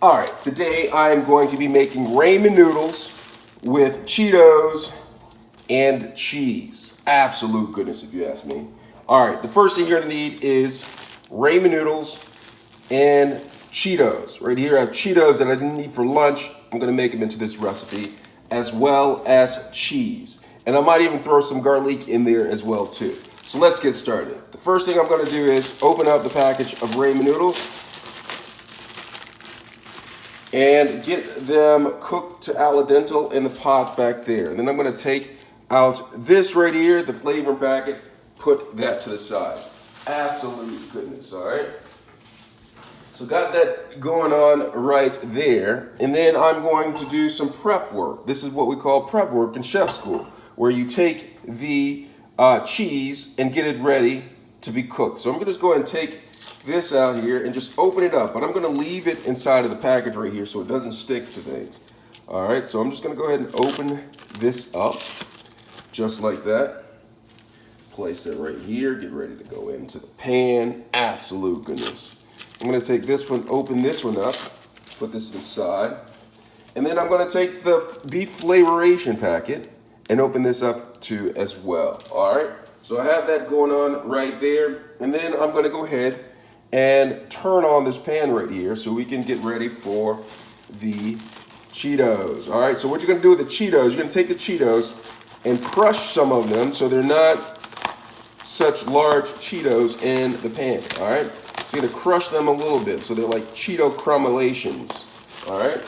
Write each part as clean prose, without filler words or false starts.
All right, today I'm going to be making ramen noodles with Cheetos and cheese. Absolute goodness, if you ask me. All right, the first thing you're gonna need is ramen noodles and Cheetos. Right here I have Cheetos that I didn't eat for lunch. I'm gonna make them into this recipe, as well as cheese. And I might even throw some garlic in there as well too. So let's get started. The first thing I'm gonna do is open up the package of ramen noodles and get them cooked to al dente in the pot back there. And then I'm gonna take out this right here, the flavor packet, put that to the side. Absolute goodness, all right? So got that going on right there. And then I'm going to do some prep work. This is what we call prep work in chef school, where you take the cheese and get it ready to be cooked. So I'm gonna just go ahead and take this out here and just open it up, but I'm gonna leave it inside of the package right here so it doesn't stick to things. All right, so I'm just gonna go ahead and open this up just like that. Place it right here, get ready to go into the pan. Absolute goodness. I'm gonna take this one, open this one up, put this to the side, and then I'm gonna take the beef flavoration packet and open this up too as well. All right, so I have that going on right there, and then I'm gonna go ahead and turn on this pan right here so we can get ready for the Cheetos. All right, so what you're gonna do with the Cheetos, you're gonna take the Cheetos and crush some of them so they're not such large Cheetos in the pan, all right? So you're gonna crush them a little bit so they're like Cheeto crumbulations, all right?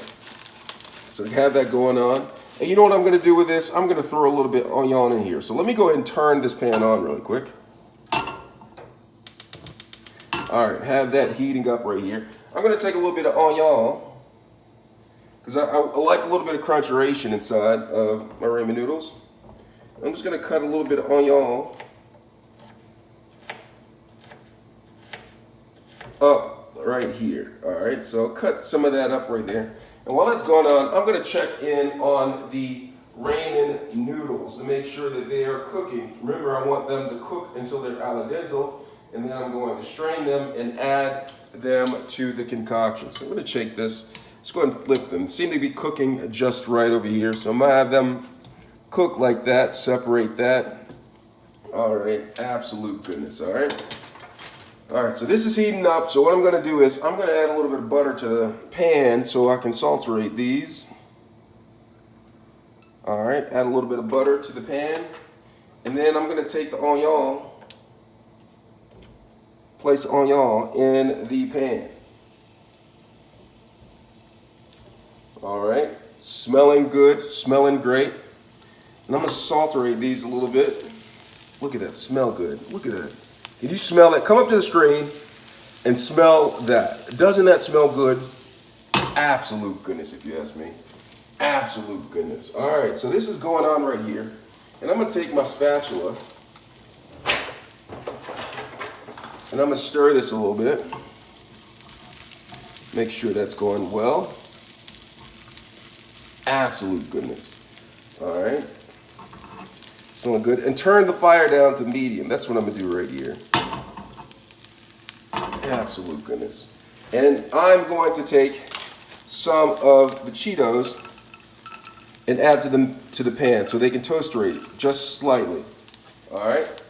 So you have that going on. And you know what I'm gonna do with this? I'm gonna throw a little bit of onion in here. So let me go ahead and turn this pan on really quick. All right, have that heating up right here. I'm gonna take a little bit of onion, because I like a little bit of cruncheration inside of my ramen noodles. I'm just gonna cut a little bit of onion up right here. All right, so I'll cut some of that up right there. And while that's going on, I'm gonna check in on the ramen noodles to make sure that they are cooking. Remember, I want them to cook until they're al dente, and then I'm going to strain them and add them to the concoction. So I'm gonna shake this. Let's go ahead and flip them. Seem to be cooking just right over here. So I'm gonna have them cook like that, separate that. All right, absolute goodness, all right? All right, so this is heating up. So what I'm gonna do is I'm gonna add a little bit of butter to the pan so I can saturate these. All right, add a little bit of butter to the pan. And then I'm gonna take the onion, place the onion in the pan. All right, smelling good, smelling great. And I'm gonna saturate these a little bit. Look at that, smell good, look at that. Can you smell that? Come up to the screen and smell that. Doesn't that smell good? Absolute goodness, if you ask me. Absolute goodness. All right, so this is going on right here. And I'm gonna take my spatula and I'm gonna stir this a little bit. Make sure that's going well. Absolute goodness. All right. Smelling good. And turn the fire down to medium. That's what I'm gonna do right here. Absolute goodness. And I'm going to take some of the Cheetos and add to them to the pan so they can toast-rate just slightly. All right.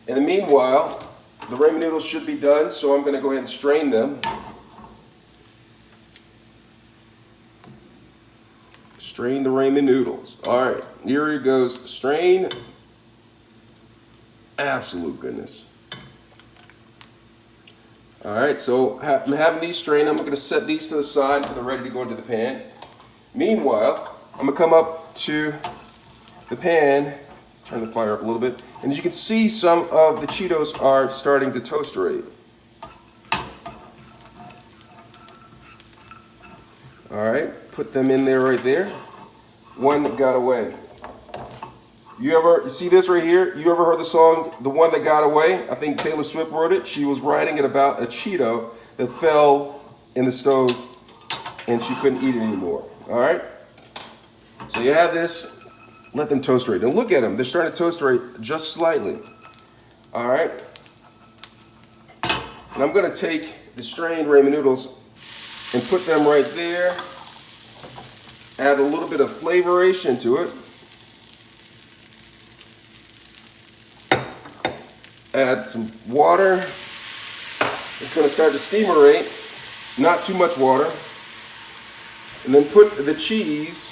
In the meanwhile, the ramen noodles should be done, so I'm gonna go ahead and strain them. Strain the ramen noodles. All right, here it goes. Strain. Absolute goodness. All right, so I'm having these strained. I'm gonna set these to the side until they're ready to go into the pan. Meanwhile, I'm gonna come up to the pan, turn the fire up a little bit, and as you can see, some of the Cheetos are starting to toast-rate. All right, put them in there right there. One that got away. You see this right here? You ever heard the song, The One That Got Away? I think Taylor Swift wrote it. She was writing it about a Cheeto that fell in the stove and she couldn't eat it anymore. All right? So you have this, let them toast rate. And look at them, they're starting to toast rate just slightly. All right? And I'm gonna take the strained ramen noodles and put them right there. Add a little bit of flavoration to it. Add some water. It's going to start to steamerate, not too much water. And then put the cheese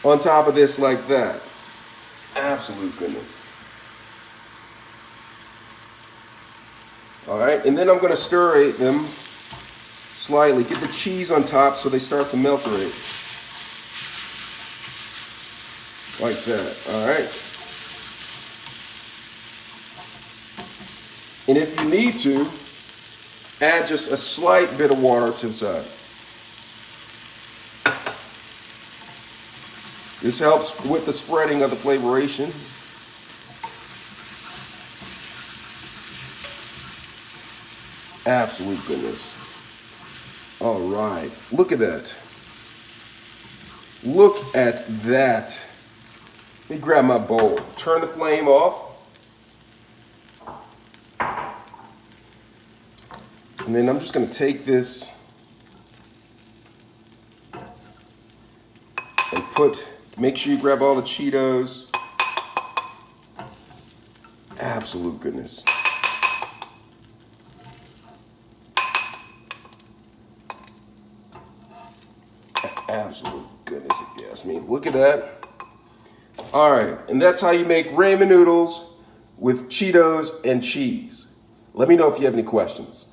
on top of this like that. Absolute goodness. All right, and then I'm going to stir them slightly. Get the cheese on top so they start to melt already. Like that, all right? And if you need to, add just a slight bit of water to the side. This helps with the spreading of the flavoration. Absolute goodness. All right, look at that. Look at that. Let me grab my bowl. Turn the flame off. And then I'm just going to take this and make sure you grab all the Cheetos. Absolute goodness. Absolute goodness, if you ask me. Look at that. All right, and that's how you make ramen noodles with Cheetos and cheese. Let me know if you have any questions.